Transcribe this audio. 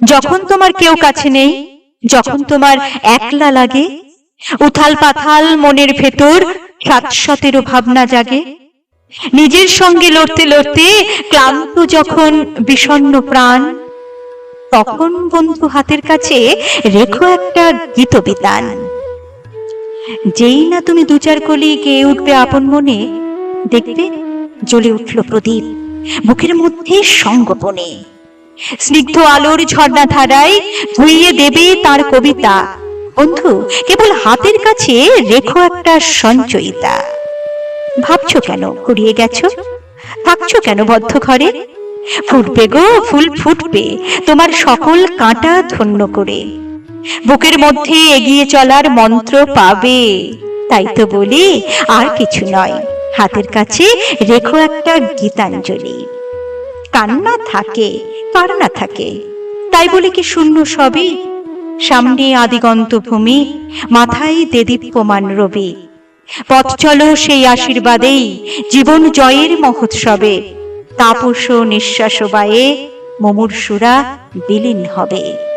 যখন তোমার কেউ কাছে নেই, যখন তোমার একলা লাগে, উথাল পাথাল মনের ভেতর শাশ্বতের ভাবনা জাগে। নিজের সঙ্গে লড়তে লড়তে ক্লান্ত যখন বিষণ্ণ প্রাণ, তখন বন্ধু হাতের কাছে রেখো একটা গীতবিতান। যেই না তুমি দু চার কলি গেয়ে উঠবে আপন মনে, দেখবে জ্বলে উঠল প্রদীপ বুকের মধ্যে সঙ্গোপনে। স্নিগ্ধ আলোর ঝর্ণা ধারায় ধুইয়ে দেবে তার কবিতা। বন্ধু, কেবল হাতের কাছে রেখো একটা সঞ্চয়িতা। ভাবছো কেন কুড়িয়ে গেছো? থাকছো কেন বদ্ধ ঘরে? ফুটবে গো ফুল ফুটবে তোমার সকল কাঁটা ধন্য করে। বুকের মধ্যে এগিয়ে চলার মন্ত্র পাবে। তাই তো বলি, আর কিছু নয়, হাতের কাছে রেখো একটা গীতাঞ্জলি। কান্না থাকে, কার না থাকে, তাই বলে কি শূন্য সবই? সামনে আদিগন্ত ভূমি, মাথায় দেদীপ্যমান রবি। পথ চলো সেই আশীর্বাদেই, জীবন জয়ের মহোৎসবে। তাপস নিঃশ্বাস বায়ে মুমূর্ষুরা বিলীন হবে।